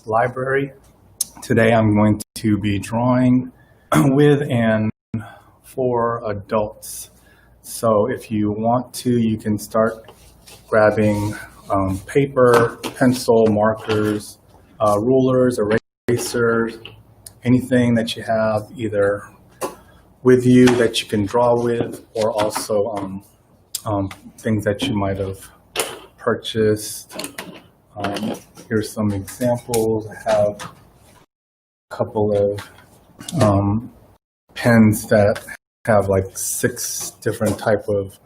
library. Today I'm going to be drawing with and for adults. So if you want to, you can start grabbing paper, pencil, markers, rulers, erasers, anything that you have either with you that you can draw with, or also things that you might have purchased. Here's some examples. I have a couple of pens that have like 6 different type of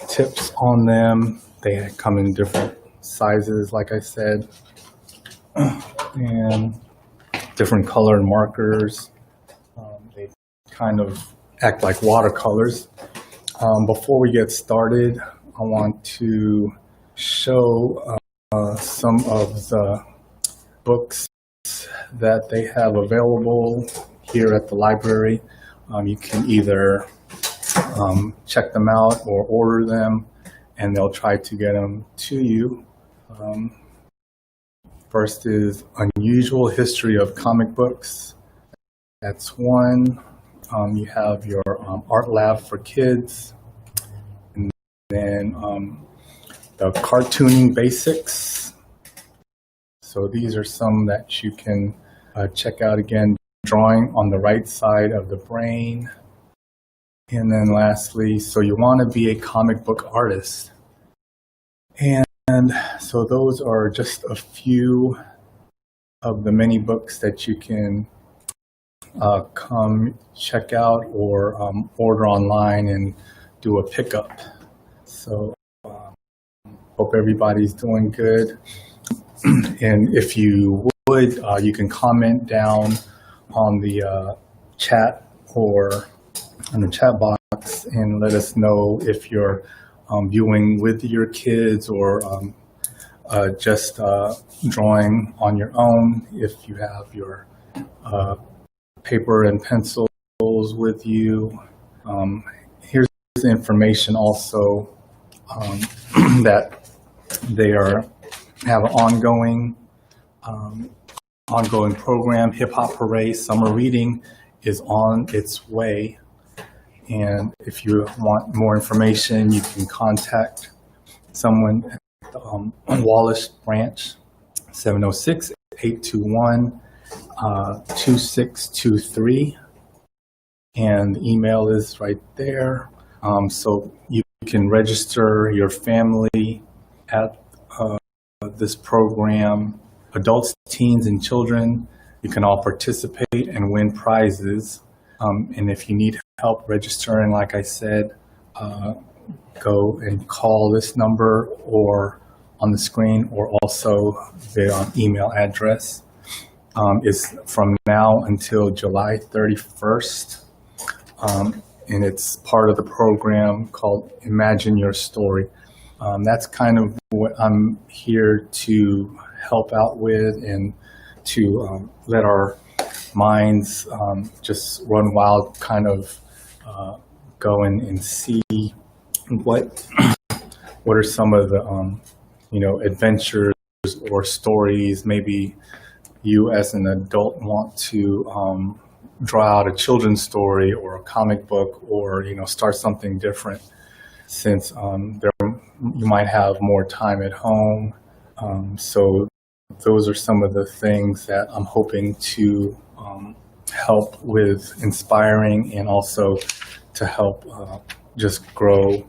tips on them. They come in different sizes, like I said, and different colored markers. They kind of act like watercolors. Before we get started, I want to show some of the books that they have available here at the library. You can either check them out or order them, and they'll try to get them to you. First is Unusual History of Comic Books. That's one. You have your art lab for kids. And then the cartooning basics. So these are some that you can check out. Again, drawing on the right side of the brain. And then lastly, so you want to be a comic book artist. And so those are just a few of the many books that you can come check out or order online and do a pickup. So hope everybody's doing good. And if you would, you can comment down on the chat or in the chat box and let us know if you're viewing with your kids or just drawing on your own. If you have your paper and pencils with you. Here's the information also that they have an ongoing program. Hip Hop Hooray Summer Reading is on its way. And if you want more information, you can contact someone at Wallace branch, 706-821-2623. And the email is right there. So you can register your family at this program. Adults, teens, and children, you can all participate and win prizes. And if you need help registering, like I said, go and call this number or on the screen, or also the email address. Is from now until July 31st. And it's part of the program called Imagine Your Story. That's kind of what I'm here to help out with, and to let our minds just run wild, kind of go and see what are some of the adventures or stories. Maybe you as an adult want to draw out a children's story or a comic book, or start something different, since you might have more time at home. So those are some of the things that I'm hoping to help with inspiring, and also to help just grow,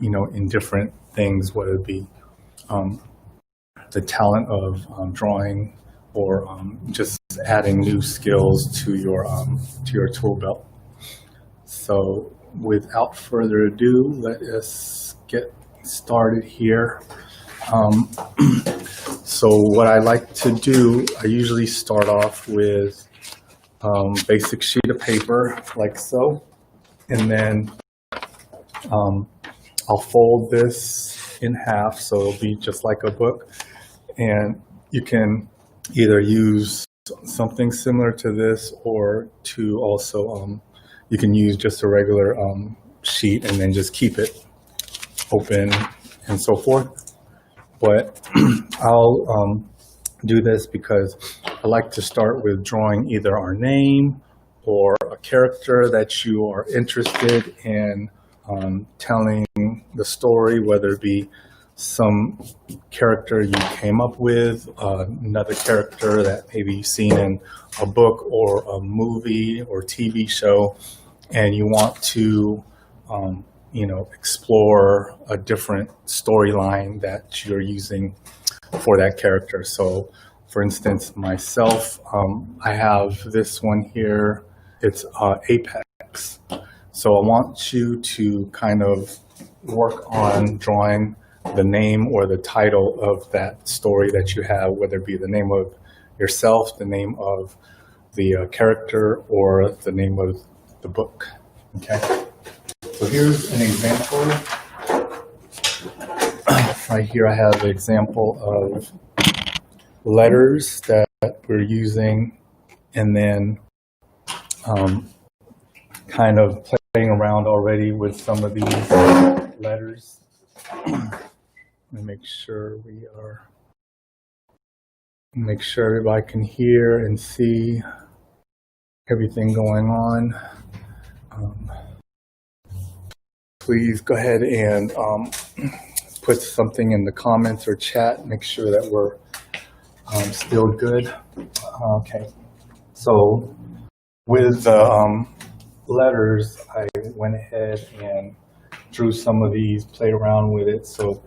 in different things, whether it be the talent of drawing, or just adding new skills to your tool belt. So without further ado, let us get started here. So what I like to do, I usually start off with basic sheet of paper like so, and then I'll fold this in half so it'll be just like a book. And you can either use something similar to this, or to also you can use just a regular sheet and then just keep it open and so forth. but I'll do this because I like to start with drawing either our name or a character that you are interested in telling the story, whether it be some character you came up with, another character that maybe you've seen in a book or a movie or TV show, and you want to explore a different storyline that you're using for that character. So for instance, myself, I have this one here. It's Apex. So I want you to kind of work on drawing the name or the title of that story that you have, whether it be the name of yourself, the name of the character, or the name of the book. Okay. So here's an example. Right here I have an example of letters that we're using, and then kind of playing around already with some of these letters. Let me make sure everybody can hear and see everything going on. Please go ahead and put something in the comments or chat. Make sure that we're still good. Okay. So with the letters, I went ahead and drew some of these, played around with it. So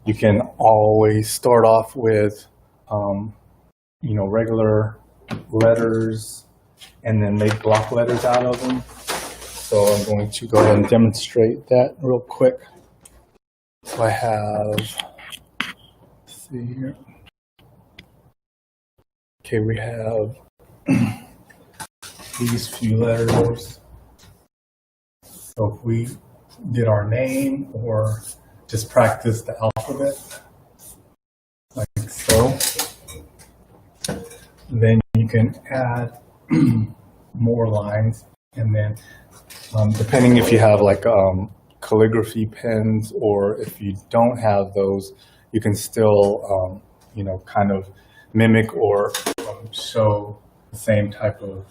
you can always start off with, regular letters and then make block letters out of them. So I'm going to go ahead and demonstrate that real quick. So I have, let's see here. Okay, we have these few letters. So if we did our name or just practice the alphabet, like so, then you can add more lines, and then depending if you have like calligraphy pens or if you don't have those, you can still kind of mimic or show the same type of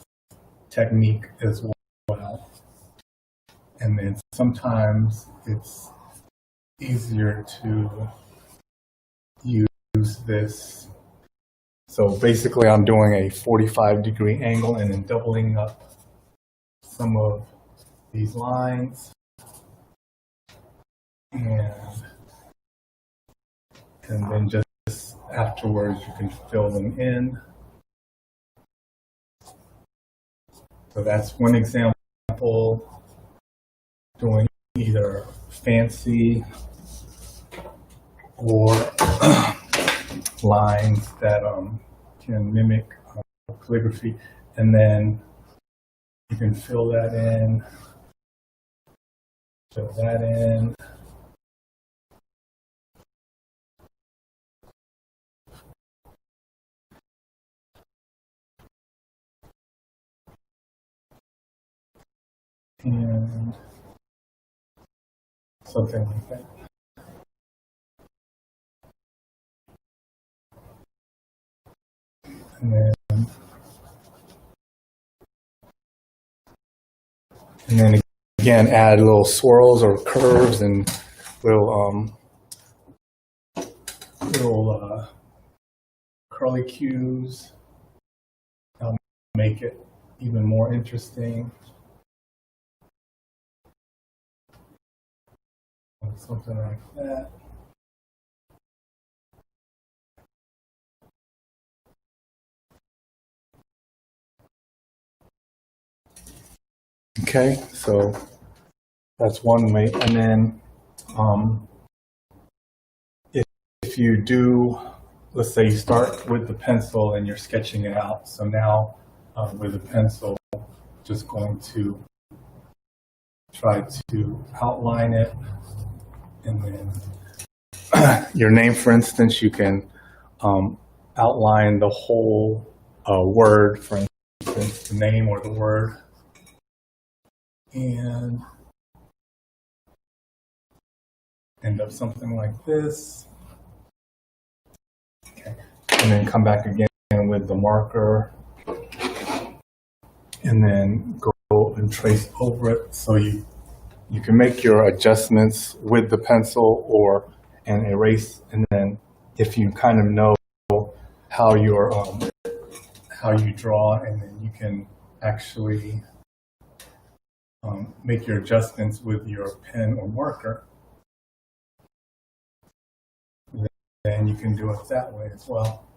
technique as well. And then sometimes it's easier to use this. So basically I'm doing a 45-degree angle and then doubling up some of these lines, and then just afterwards you can fill them in. So that's one example, doing either fancy or lines that can mimic calligraphy, and then you can fill that in, fill that in. And something like that. And then again, add little swirls or curves and little curly cues. That'll make it even more interesting. Something like that. Okay, so that's one way. And then if you do, let's say you start with the pencil and you're sketching it out. So now with the pencil, just going to try to outline it. And then your name, for instance, you can outline the whole word, for instance, the name or the word. And end up something like this. and then come back again with the marker, and then go and trace over it. So you can make your adjustments with the pencil or and erase, and then if you kind of know how you draw, and then you can actually make your adjustments with your pen or marker, then you can do it that way as well.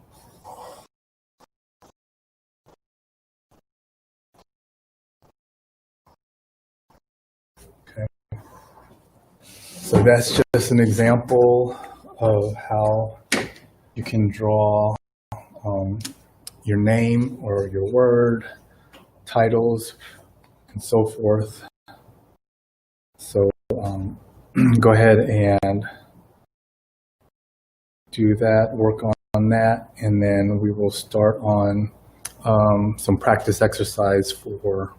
Okay. So that's just an example of how you can draw your name or your word, titles, and so forth. So go ahead and do that, work on that, and then we will start on some practice exercise for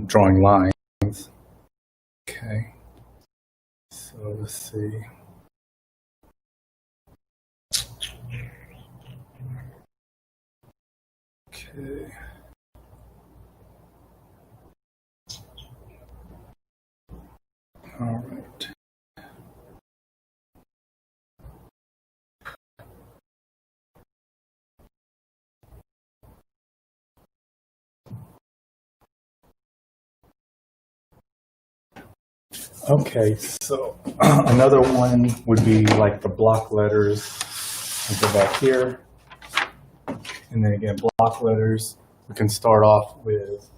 drawing lines. Okay, so let's see. Okay. All right. Okay, so another one would be like the block letters. I'll go back here. And then again, block letters. We can start off with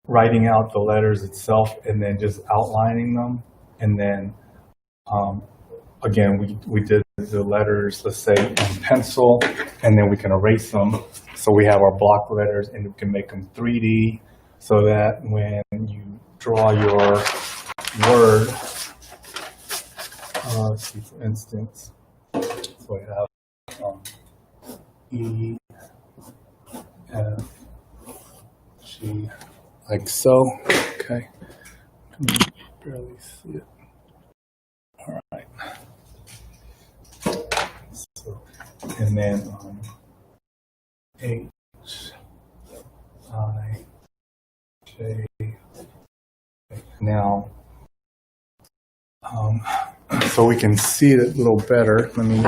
writing out the letters itself and then just outlining them. And then again, we did the letters, let's say, in pencil, and then we can erase them. So we have our block letters, and we can make them 3D so that when you draw your word, let's see, for instance, so we have E, F, G, like so. Okay, I can barely see it. All right. So, and then H, I, J. Now, so we can see it a little better. Let me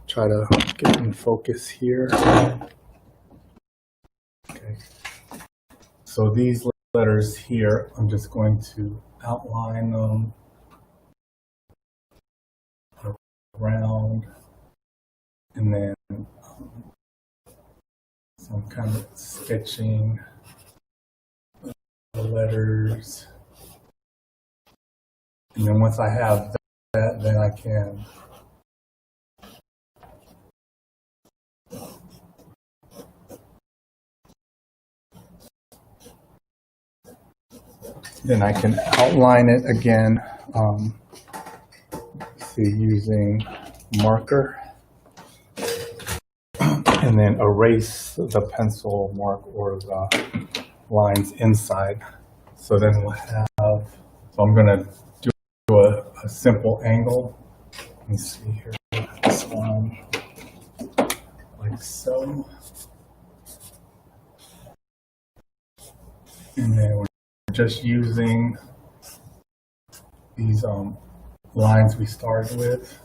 try to get in focus here. Okay. So these letters here, I'm just going to outline them around, and then some kind of sketching the letters. And then once I have that, then I can outline it again, see, using marker, and then erase the pencil mark or the lines inside. So then we'll have, so I'm going to do a simple angle. Let me see here, this one, like so. And then we're just using these lines we started with.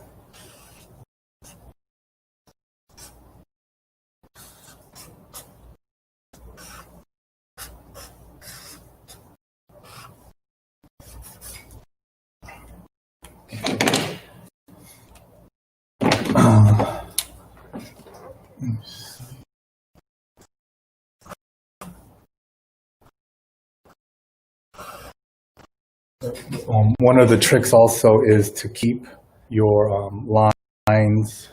One of the tricks also is to keep your lines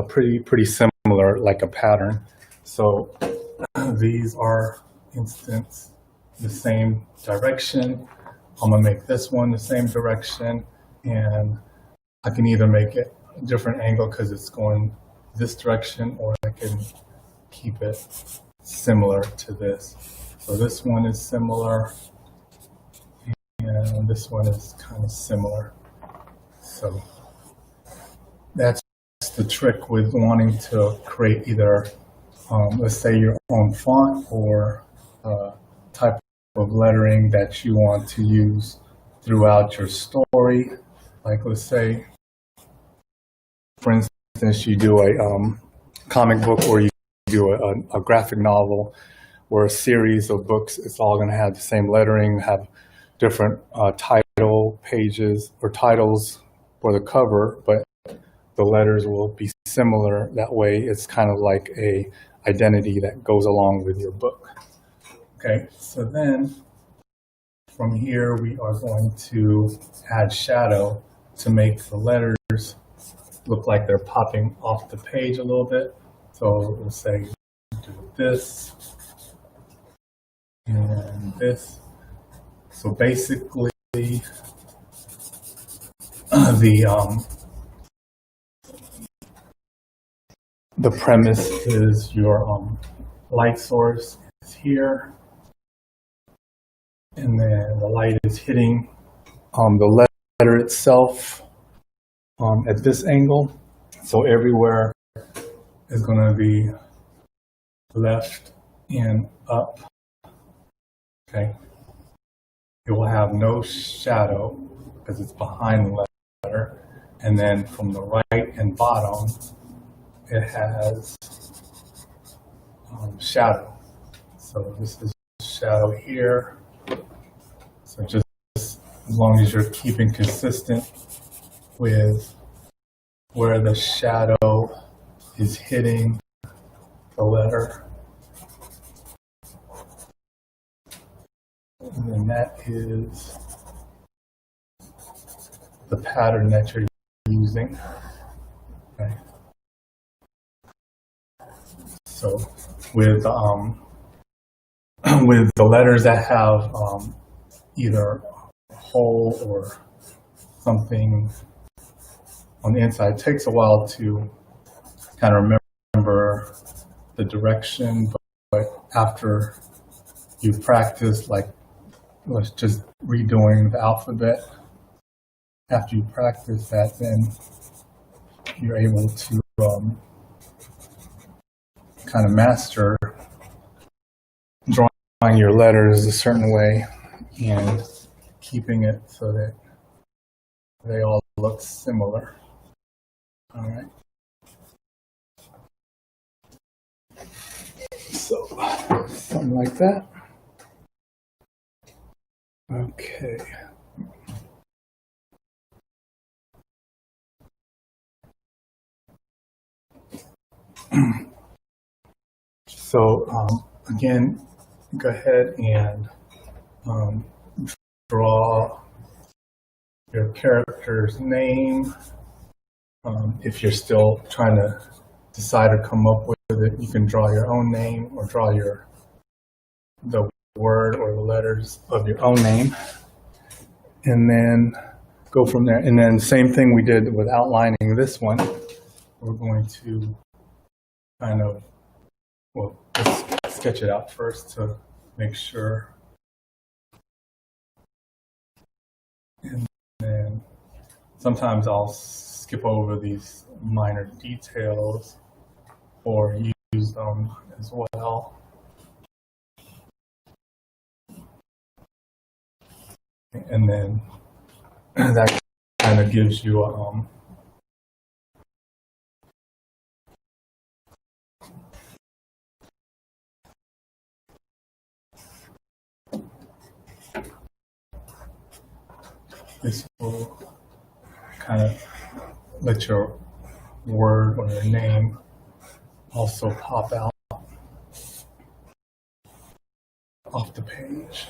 pretty similar, like a pattern. So these are, instance, the same direction. I'm gonna make this one the same direction, and I can either make it a different angle because it's going this direction, or I can keep it similar to this. So this one is similar, and this one is kind of similar. So that's the trick with wanting to create either, let's say, your own font or type of lettering that you want to use throughout your story. Like, let's say, for instance, you do a comic book, or you do a graphic novel or a series of books. It's all going to have the same lettering, have different title pages or titles for the cover, but the letters will be similar. That way, it's kind of like a identity that goes along with your book. Okay, so then from here, we are going to add shadow to make the letters look like they're popping off the page a little bit. So we'll say do this and this. So basically, the premise is your light source is here, and then the light is hitting the letter itself at this angle. So everywhere is going to be left and up. Okay. It will have no shadow because it's behind the letter. And then from the right and bottom, it has shadow. So this is shadow here. So just as long as you're keeping consistent with where the shadow is hitting the letter. And then that is the pattern that you're using. Okay. So with the letters that have either a hole or something on the inside, it takes a while to kind of remember the direction, but after you practice, like let's just redoing the alphabet, after you practice that, then you're able to kind of master drawing your letters a certain way and keeping it so that they all look similar. All right. So something like that. Okay. So again, go ahead and draw your character's name. If you're still trying to decide or come up with it, you can draw your own name or draw the word or the letters of your own name, and then go from there. And then same thing we did with outlining this one. We're going to kind of, well, let's sketch it out first to make sure. And then sometimes I'll skip over these minor details or use them as well. And then that kind of gives you this will kind of let your word or your name also pop out off the page.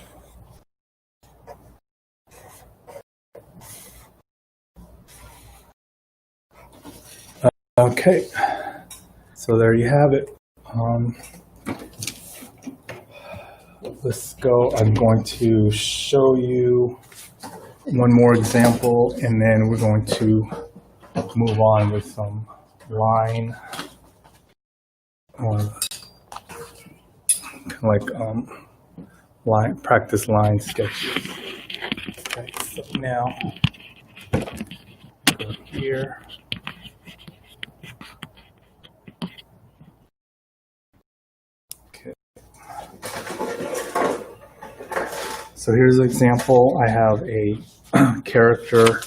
Okay, so there you have it. Let's go. I'm going to show you one more example, and then we're going to move on with some line, or kind of like practice line sketches. Okay, so now go here. So here's an example. I have a character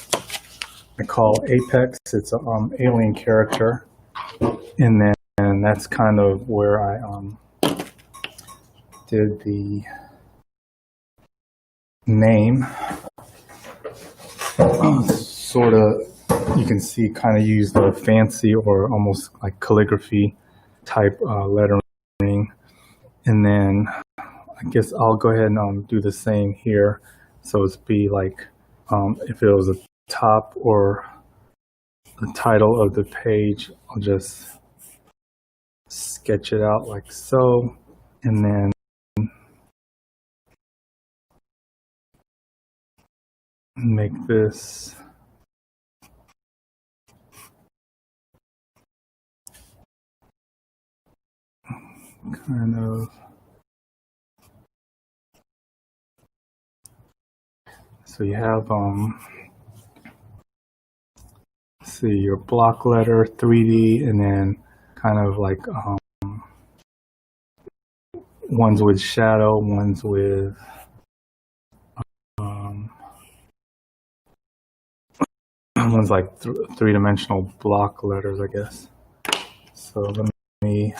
I call Apex. It's an alien character, and then that's kind of where I did the name. Sort of, you can see, kind of use the fancy or almost like calligraphy type lettering, and then I guess I'll go ahead and do the same here. So it's be like if it was a top or the title of the page, I'll just sketch it out like so, and then make this kind of, so you have see your block letter 3D, and then kind of like ones with shadow, ones with one's like three-dimensional block letters, I guess. So let me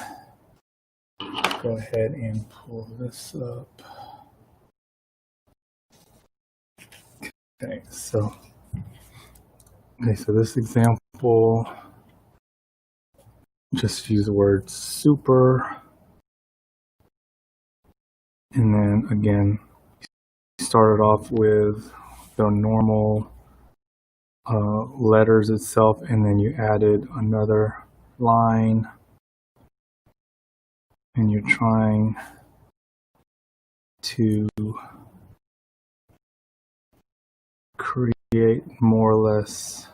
go ahead and pull this up. Okay, so this example, just use the word super, and then again, started off with the normal letters itself, and then you added another line, and you're trying to create more or less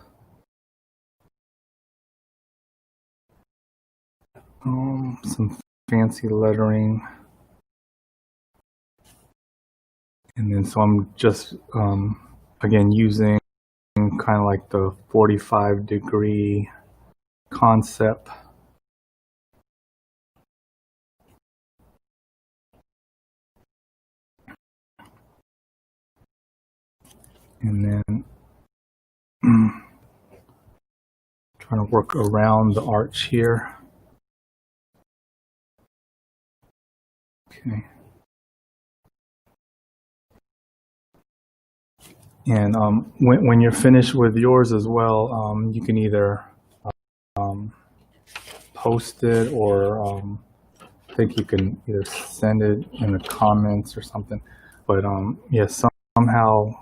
some fancy lettering. And then so I'm just again using kind of like the 45-degree concept. And then trying to work around the arch here. Okay. And when you're finished with yours as well, you can either post it, or I think you can either send it in the comments or something. But yeah, somehow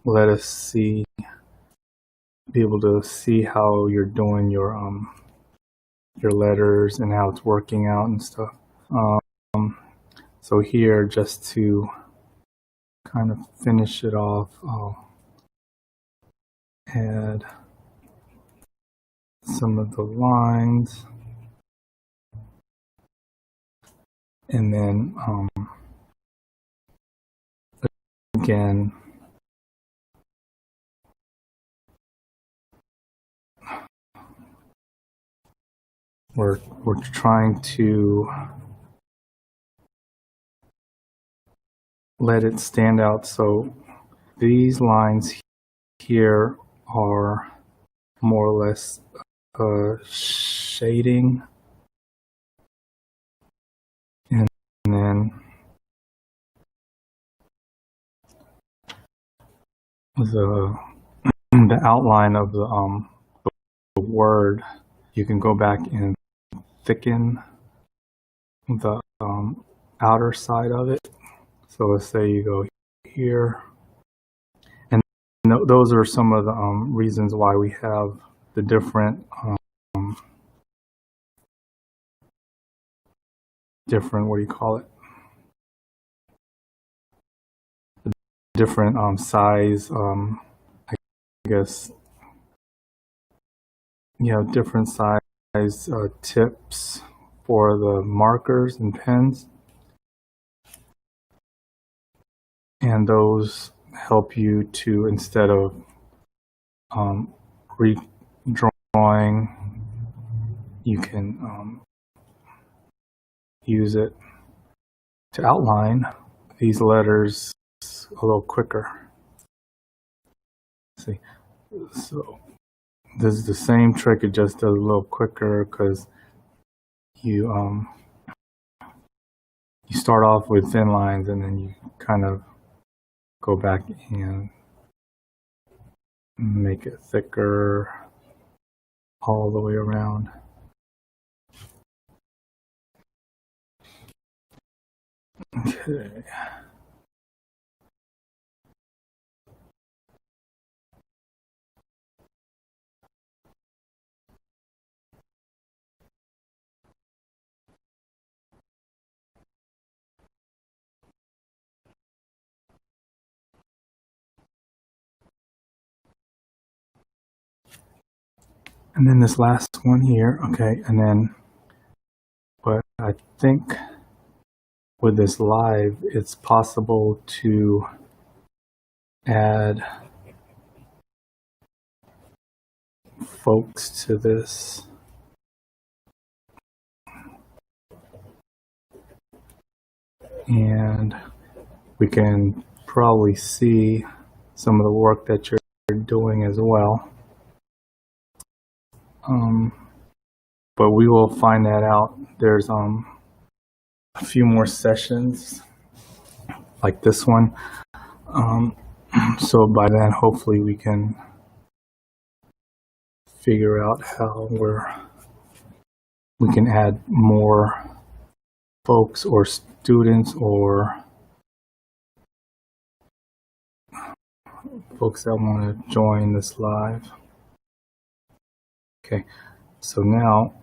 let us be able to see how you're doing your letters and how it's working out and stuff. So here, just to kind of finish it off, I'll add some of the lines, and then again, we're trying to let it stand out. So these lines here are more or less shading, and then the outline of the word, you can go back and thicken the outer side of it. So let's say you go here, and those are some of the reasons why we have the different what do you call it? The different size, I guess, you have different size tips for the markers and pens, and those help you to, instead of redrawing, you can use it to outline these letters a little quicker. See, so this is the same trick, it just does a little quicker because you start off with thin lines and then you kind of go back and make it thicker all the way around. Okay. And then this last one here, okay, and then, but I think with this live, it's possible to add folks to this. And we can probably see some of the work that you're doing as well. But we will find that out. There's a few more sessions like this one. So by then, hopefully we can figure out how we can add more folks or students or folks that want to join this live. Okay, so now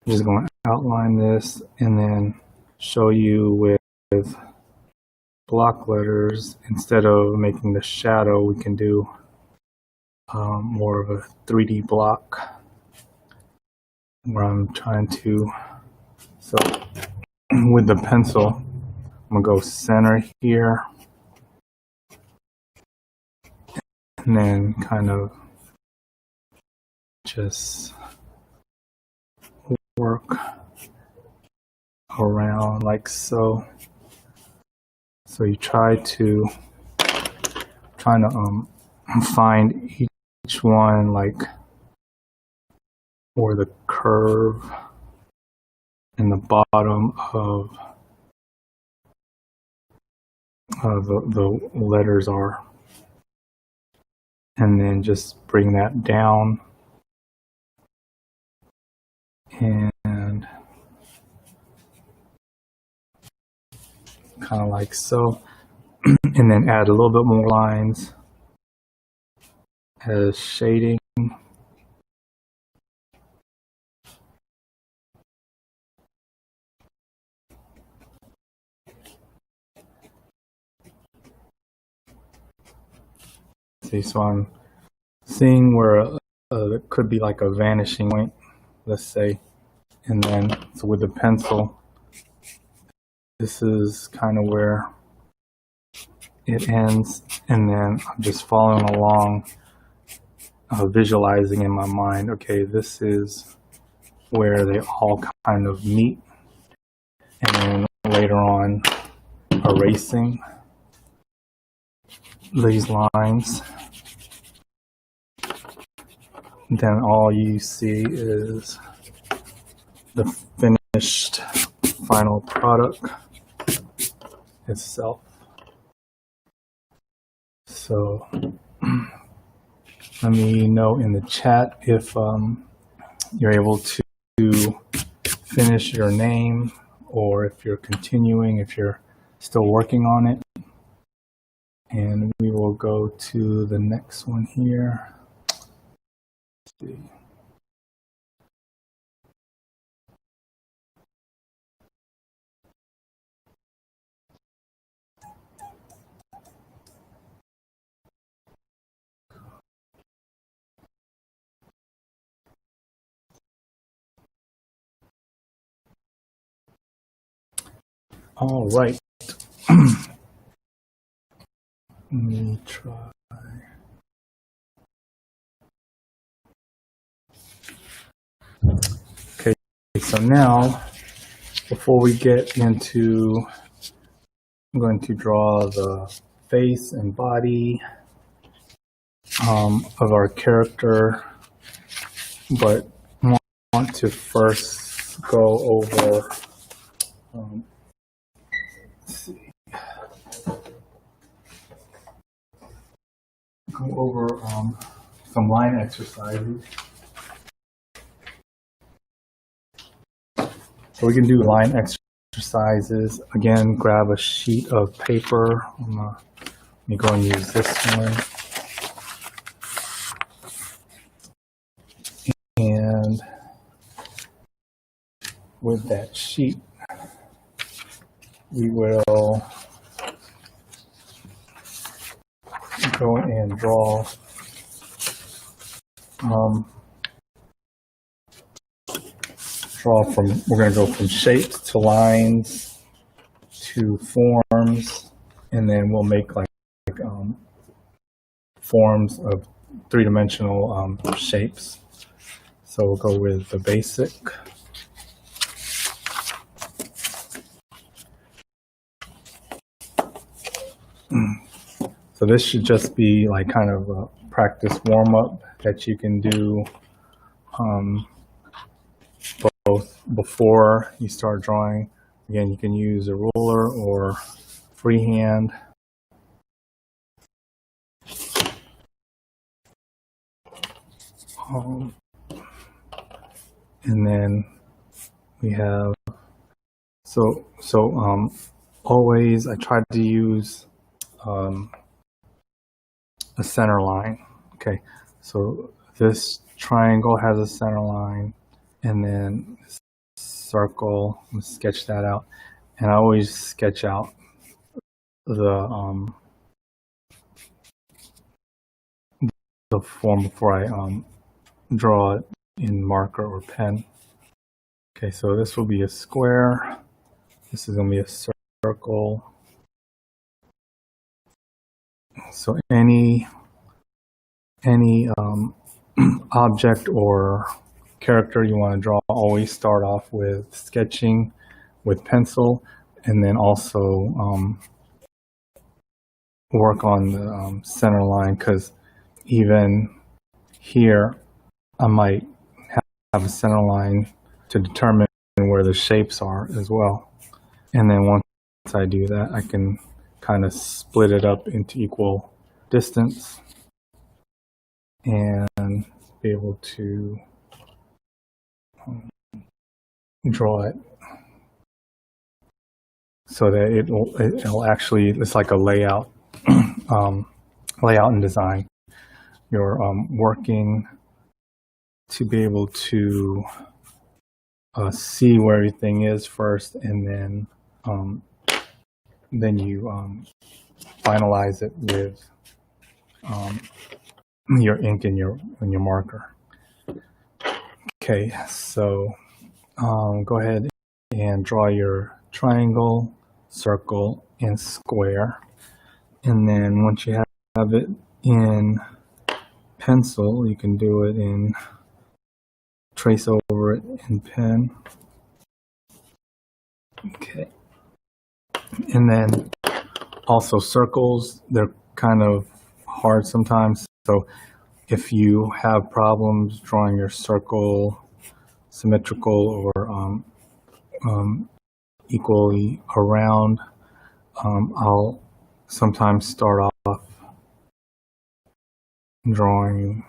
I'm just going to outline this and then show you with block letters. Instead of making the shadow, we can do more of a 3D block where I'm trying to, so with the pencil, I'm going to go center here and then kind of just work around like so. So you trying to find each one like or the curve in the bottom of the letters are, and then just bring that down and kind of like so, and then add a little bit more lines as shading. See, so I'm seeing where it could be like a vanishing point, let's say, and then so with the pencil, this is kind of where it ends, and then I'm just following along, visualizing in my mind, okay, this is where they all kind of meet, and then later on erasing these lines. Then all you see is the finished final product itself. So let me know in the chat if you're able to finish your name, or if you're continuing, if you're still working on it. And we will go to the next one here. Let's see. All right. Let me try. Okay, so now, before we get into I'm going to draw the face and body of our character, but want to first go over let's see, some line exercises. So we can do line exercises. Again, grab a sheet of paper. Let me go and use this one. And with that sheet, we will go and draw we're going to go from shapes to lines to forms, and then we'll make like forms of three-dimensional shapes. So we'll go with the basic. So this should just be like kind of a practice warm-up that you can do both before you start drawing. Again, you can use a ruler or freehand. And then we have, always I try to use a center line. Okay, so this triangle has a center line, and then circle. I'm gonna sketch that out, and I always sketch out the form before I draw it in marker or pen. Okay, so this will be a square. This is going to be a circle. So any object or character you want to draw, always start off with sketching with pencil, and then also work on the center line, because even here I might have a center line to determine where the shapes are as well. And then once I do that, I can kind of split it up into equal distance and be able to draw it so that it'll actually, it's like a layout, layout and design. You're working to be able to see where everything is first, and then you finalize it with your ink and your marker. Okay, so go ahead and draw your triangle, circle, and square, and then once you have it in pencil, you can do it in trace over it in pen. Okay, and then also circles, they're kind of hard sometimes, so if you have problems drawing your circle symmetrical or equally around, I'll sometimes start off drawing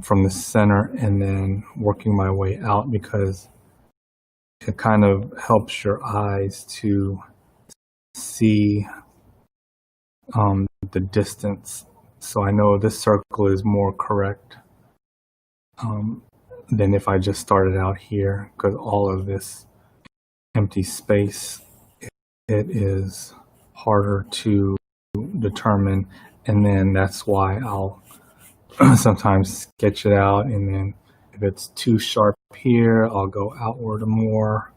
from the center and then working my way out, because it kind of helps your eyes to see the distance. So I know this circle is more correct than if I just started out here, because all of this empty space, it is harder to determine, and then that's why I'll sometimes sketch it out, and then if it's too sharp here, I'll go outward more,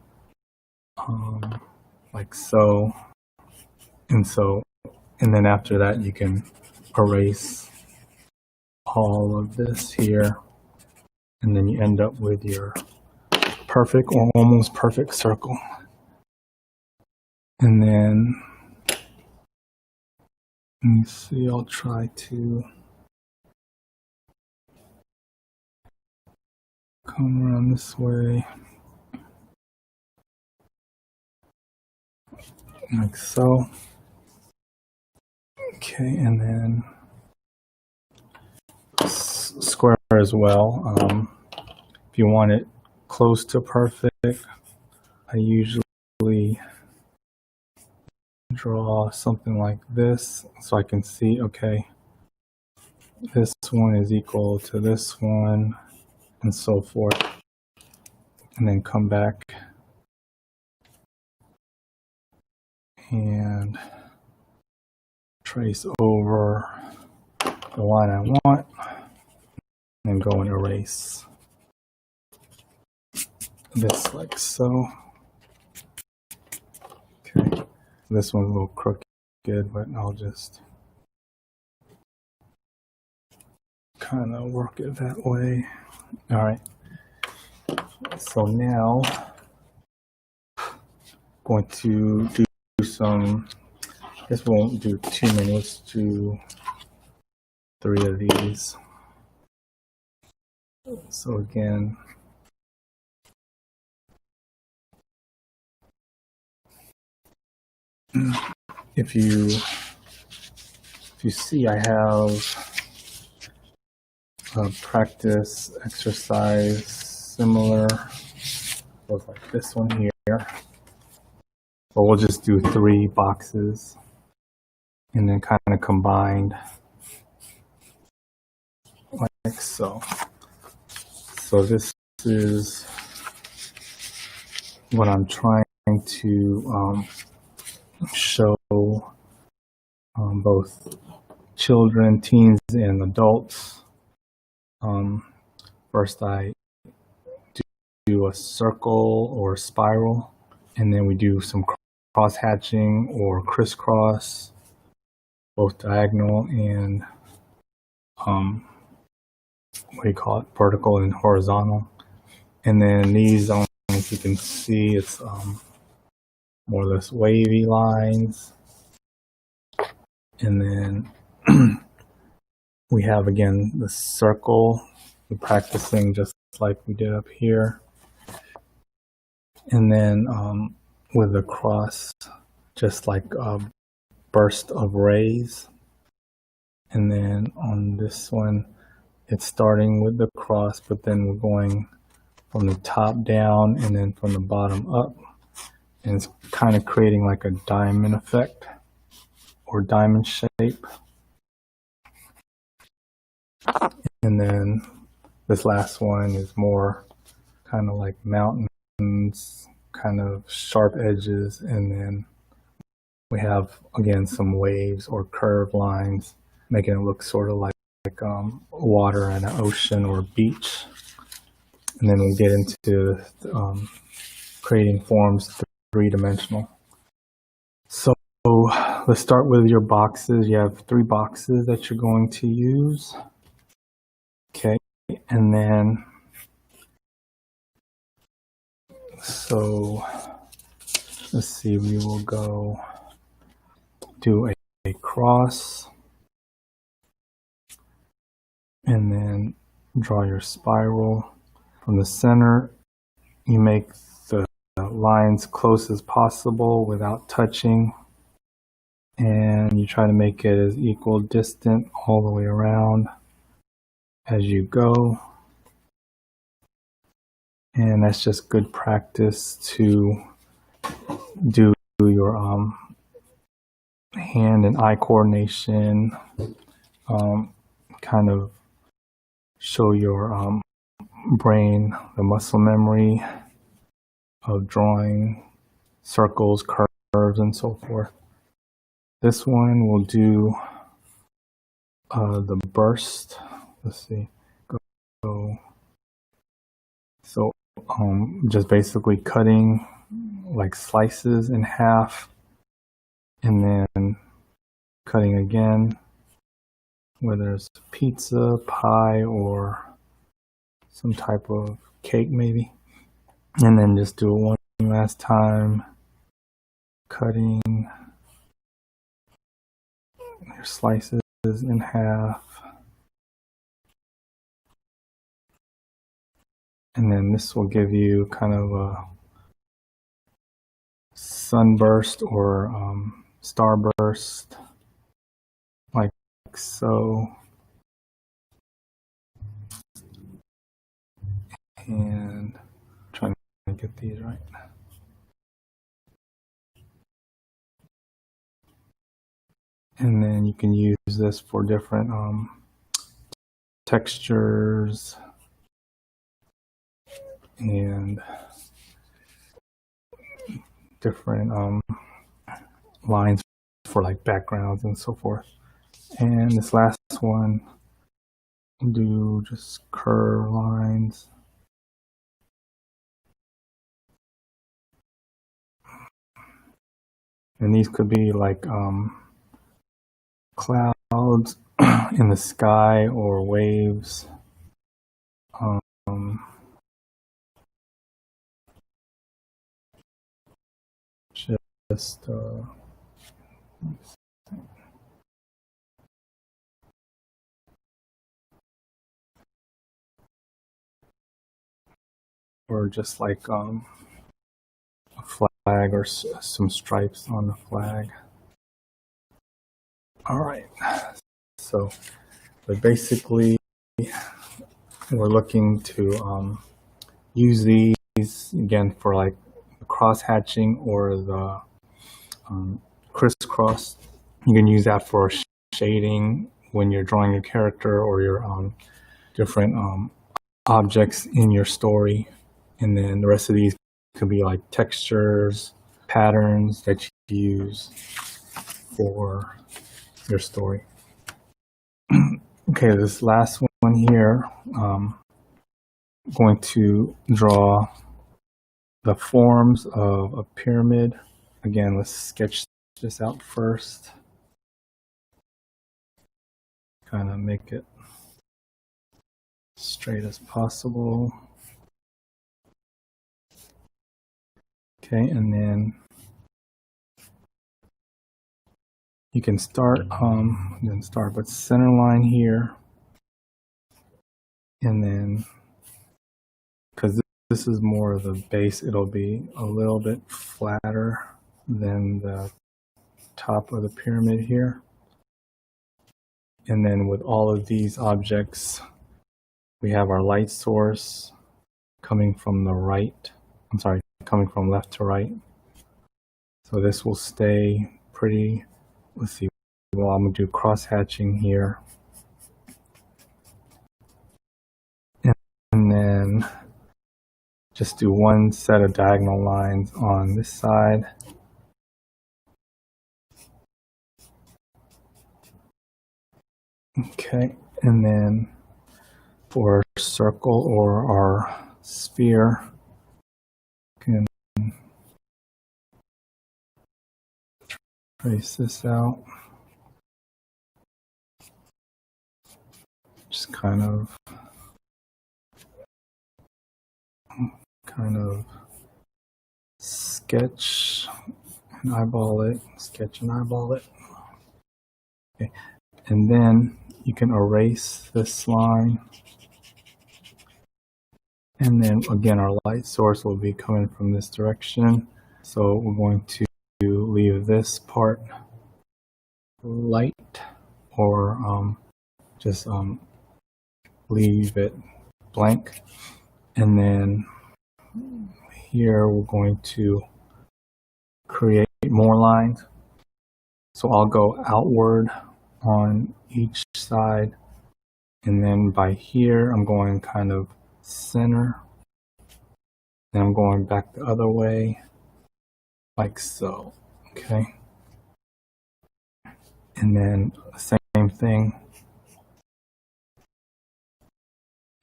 like so, and then after that you can erase all of this here, and then you end up with your perfect or almost perfect circle. And then, let me see, I'll try to come around this way, like so. Okay, and then square as well. If you want it close to perfect, I usually draw something like this so I can see, okay, this one is equal to this one, and so forth. And then come back and trace over the line I want, and go and erase this like so. Okay, this one's a little crooked, but I'll just kind of work it that way. All right, so now going to do some, I guess we won't do too many, let's do 3 of these. So again, if you see, I have a practice exercise similar, looks like this one here, but we'll just do 3 boxes and then kind of combined like so. So this is what I'm trying to show both children, teens, and adults. First I do a circle or a spiral, and then we do some cross-hatching or crisscross, both diagonal and what do you call it, vertical and horizontal. And then these, as you can see, it's more or less wavy lines. And then we have, again, the circle. We're practicing just like we did up here. And then with the cross, just like a burst of rays. And then on this one, it's starting with the cross, but then we're going from the top down and then from the bottom up. And it's kind of creating like a diamond effect or diamond shape. And then this last one is more kind of like mountains, kind of sharp edges. And then we have, again, some waves or curved lines, making it look sort of like water in an ocean or beach. And then we'll get into creating forms 3-dimensional. So let's start with your boxes. You have 3 boxes that you're going to use. Okay, and then so let's see, we will go do a cross and then draw your spiral. From the center, you make the lines close as possible without touching, and you try to make it as equal distant all the way around as you go. And that's just good practice to do your hand and eye coordination, kind of show your brain the muscle memory of drawing circles, curves, and so forth. This one will do the burst. Let's see. Go. So just basically cutting like slices in half and then cutting again, whether it's pizza, pie, or some type of cake maybe. And then just do it one last time cutting your slices in half. And then this will give you kind of a sunburst or starburst, like so. And I'm trying to get these right. And then you can use this for different textures and different lines for like backgrounds and so forth. And this last one, do just curve lines. And these could be like clouds in the sky or waves. Just or just like a flag or some stripes on the flag. All right, so but basically we're looking to use these again for like the cross hatching or the crisscross. You can use that for shading when you're drawing a character or your different objects in your story. And then the rest of these could be like textures, patterns that you use for your story. Okay, this last one here, I'm going to draw the forms of a pyramid. Again, let's sketch this out first. Kind of make it straight as possible. Okay, and then you can start, but center line here. And then, because this is more of the base, it'll be a little bit flatter than the top of the pyramid here. And then with all of these objects, we have our light source coming from the right. Coming from left to right. So this will stay pretty, let's see, well, I'm going to do cross hatching here. And then just do one set of diagonal lines on this side. Okay, and then for our circle or our sphere, can trace this out. Just kind of sketch and eyeball it, sketch and eyeball it. Okay, and then you can erase this line. And then again, our light source will be coming from this direction. So we're going to leave this part light, or just leave it blank. And then here we're going to create more lines. So I'll go outward on each side. And then by here, I'm going kind of center. Then I'm going back the other way, like so. Okay. And then same thing.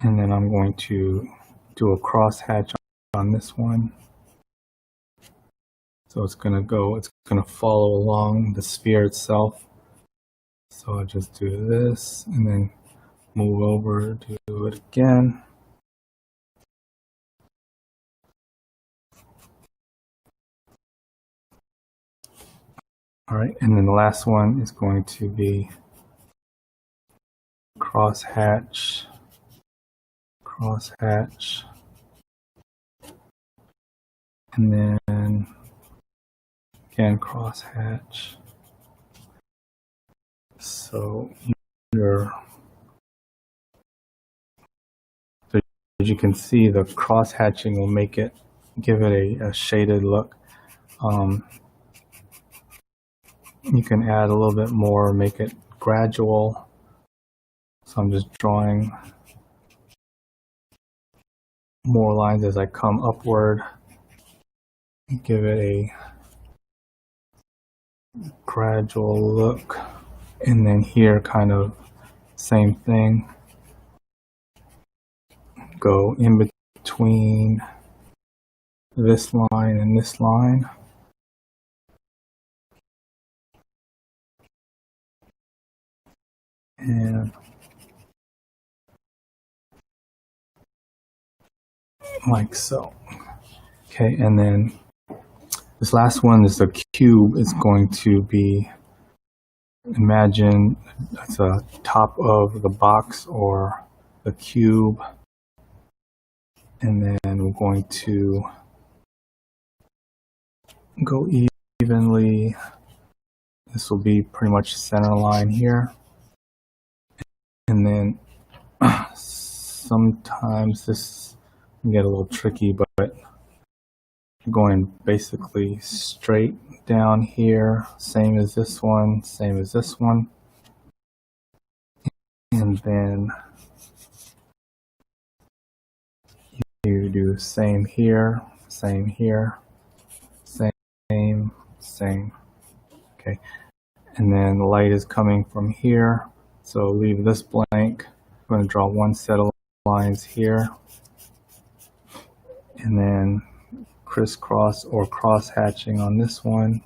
And then I'm going to do a cross hatch on this one. So it's going to follow along the sphere itself. So I'll just do this and then move over, do it again. All right, and then the last one is going to be crosshatch, crosshatch, and then again crosshatch. So your, so as you can see, the cross hatching will make it, give it a shaded look. You can add a little bit more, make it gradual. So I'm just drawing more lines as I come upward. Give it a gradual look. And then here, kind of same thing. Go in between this line and this line. And like so. Okay, and then this last one is the cube. Is going to be, imagine it's the top of the box or the cube, and then we're going to go evenly. This will be pretty much center line here, and then sometimes this can get a little tricky, but going basically straight down here, same as this one, same as this one, and then you do same here, same here, same, same. Okay, and then the light is coming from here, so leave this blank. I'm going to draw one set of lines here, and then crisscross or cross hatching on this one.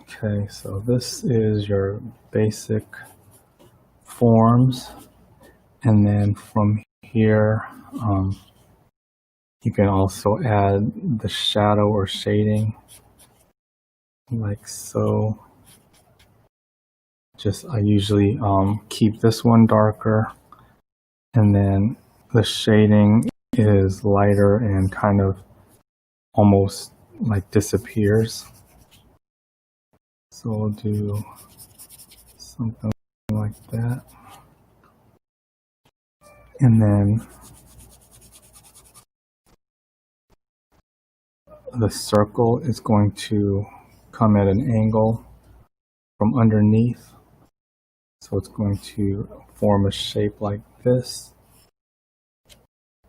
Okay, so this is your basic forms, and then from here you can also add the shadow or shading like so. Just I usually keep this one darker, and then the shading is lighter and kind of almost like disappears. So we'll do something like that. And then the circle is going to come at an angle from underneath. So it's going to form a shape like this.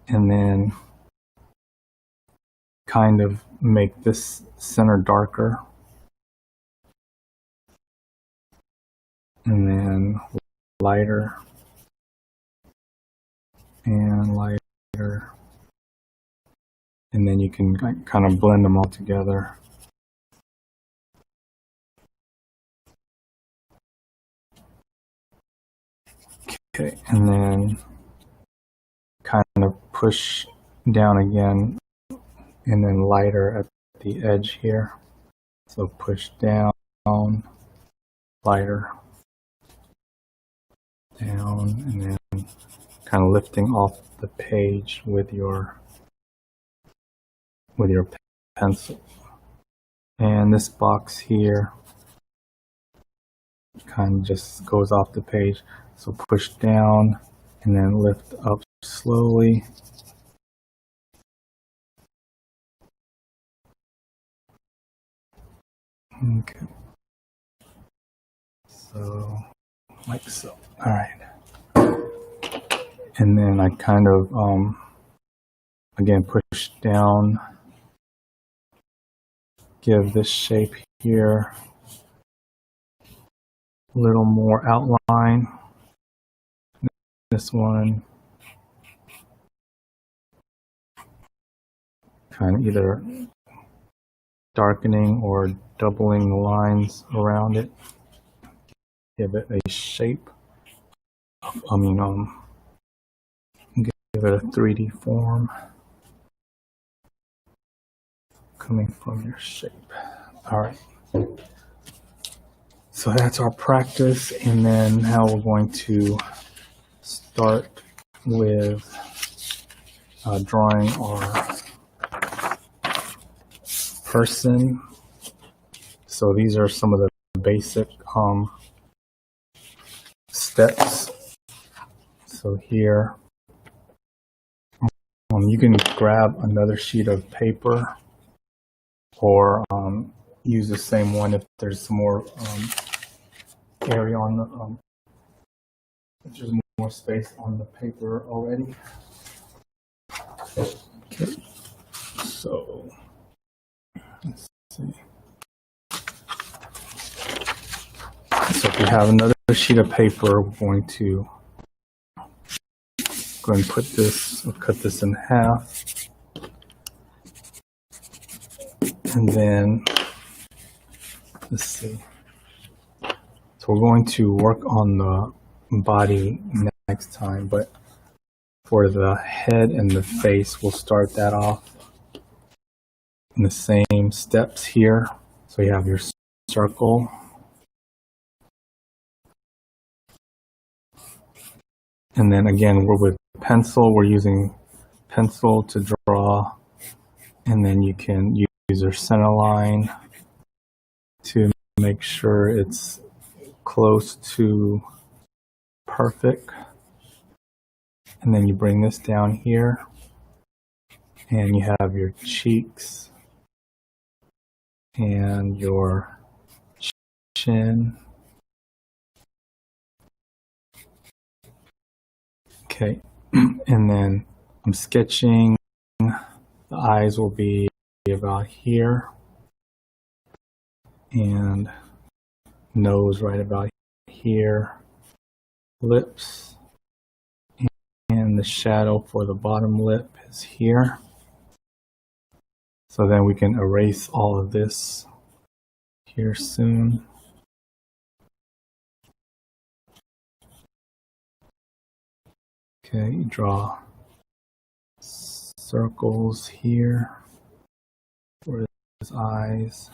And then kind of make this center darker. And then lighter and lighter, and then you can kind of blend them all together. Okay, and then kind of push down again, and then lighter at the edge here. So push down, lighter, down, and then kind of lifting off the page with your pencil. And this box here kind of just goes off the page. So push down and then lift up slowly. Okay. So like so. All right. And then I kind of again push down, give this shape here a little more outline. This one kind of either darkening or doubling the lines around it. Give it a shape. Give it a 3D form coming from your shape. All right. So that's our practice, and then now we're going to start with drawing our person. So these are some of the basic steps. So here, you can grab another sheet of paper or use the same one if there's some more area on the if there's more space on the paper already. Okay, so let's see. So if you have another sheet of paper, we're going to go and cut this in half, and then let's see. So we're going to work on the body next time, but for the head and the face, we'll start that off in the same steps here. So you have your circle, and then again, we're with pencil. We're using pencil to draw, and then you can use your center line to make sure it's close to perfect. And then you bring this down here, and you have your cheeks and your chin. Okay, and then I'm sketching. The eyes will be about here, and nose right about here, lips, and the shadow for the bottom lip is here. So then we can erase all of this here soon. Okay, draw circles here for his eyes.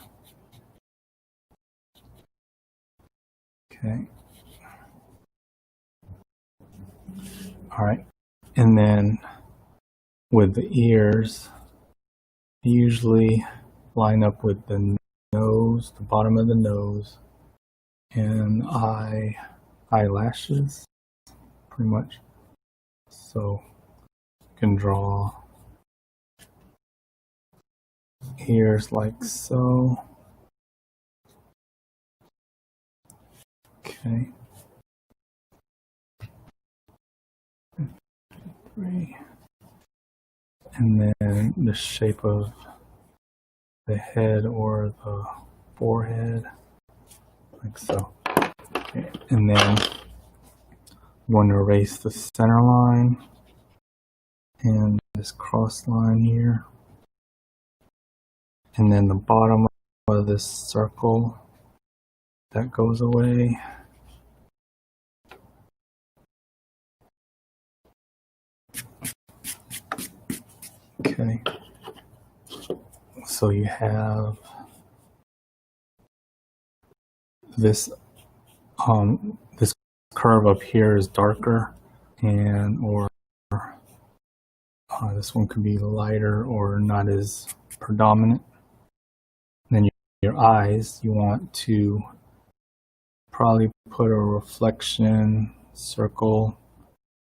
Okay. All right. And then with the ears, I usually line up with the nose, the bottom of the nose, and eyelashes, pretty much. So you can draw ears like so. Okay. 3. And then the shape of the head or the forehead, like so. Okay. And then I'm going to erase the center line and this cross line here. And then the bottom of this circle, that goes away. Okay. So you have this this curve up here is darker, and or this one could be lighter or not as predominant. And then your eyes, you want to probably put a reflection circle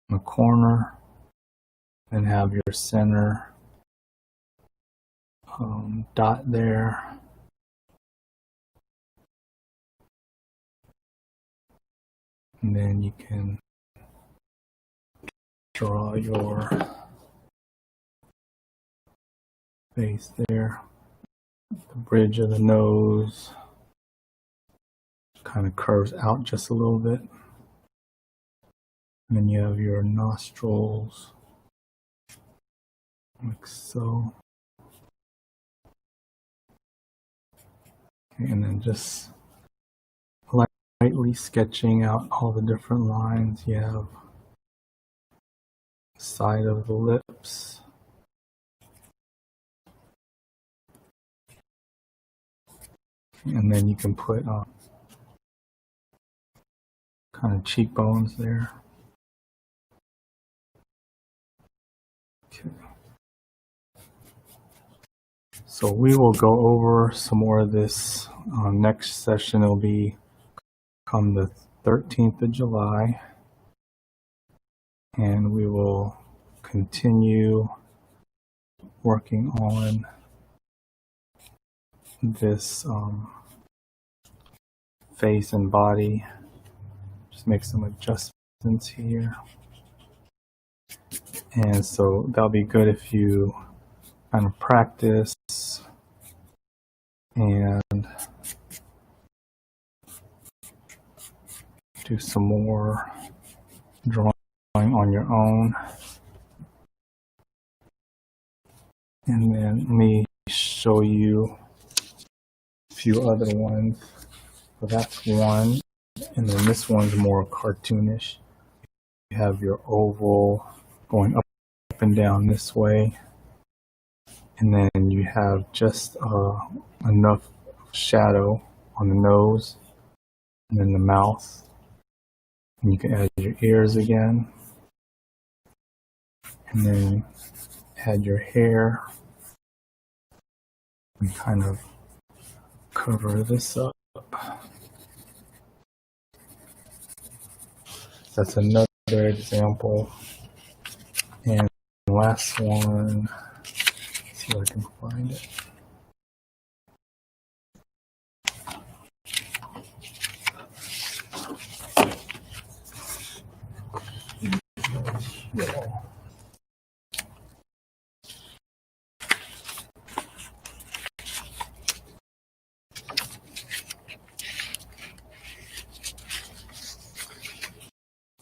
in the corner and have your center dot there. And then you can draw your face there. The bridge of the nose kind of curves out just a little bit. And then you have your nostrils, like so. And then just lightly sketching out all the different lines. You have side of the lips, and then you can put kind of cheekbones there. Okay. So we will go over some more of this next session. It'll be come the 13th of July, and we will continue working on this face and body. Just make some adjustments here. And so that'll be good if you kind of practice and do some more drawing on your own. And then let me show you a few other ones. So that's one, and then this one's more cartoonish. You have your oval going up and down this way, and then you have just enough shadow on the nose and then the mouth, and you can add your ears again, and then add your hair and kind of cover this up. That's another example. And the last one, let's see if I can find it.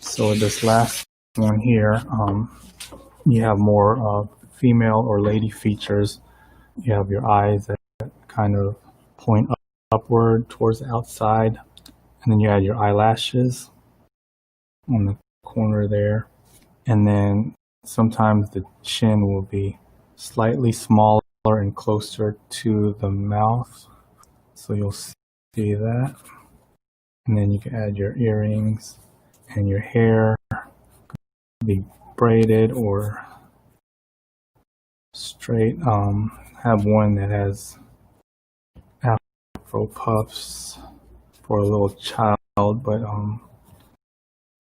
So this last one here, you have more female or lady features. You have your eyes that kind of point upward towards the outside, and then you add your eyelashes on the corner there. And then sometimes the chin will be slightly smaller and closer to the mouth. So you'll see that. And then you can add your earrings, and your hair could be braided or straight. Have one that has afro puffs for a little child, but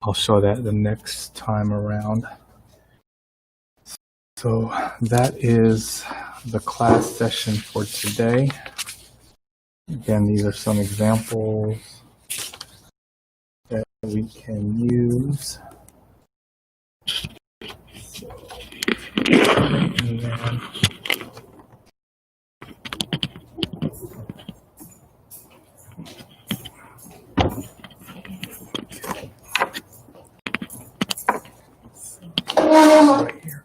I'll show that the next time around. So that is the class session for today. Again, these are some examples that we can use. And then right here.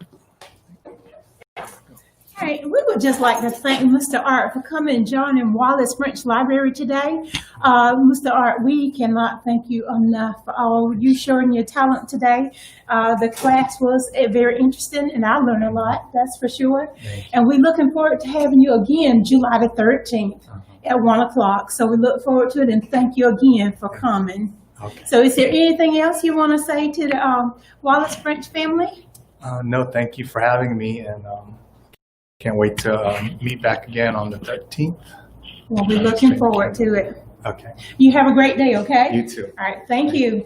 Hey, we would just like to thank Mr. Art for coming and joining Wallace French Library today. Mr. Art, we cannot thank you enough for all you showing your talent today. The class was very interesting, and I learned a lot, that's for sure. And we're looking forward to having you again July the 13th at 1 o'clock. So we look forward to it, and thank you again for coming. Okay. So is there anything else you want to say to the Wallace French family? No, thank you for having me, and can't wait to meet back again on the 13th. We'll be looking forward to it. Okay. You have a great day, okay? You too. All right, thank you.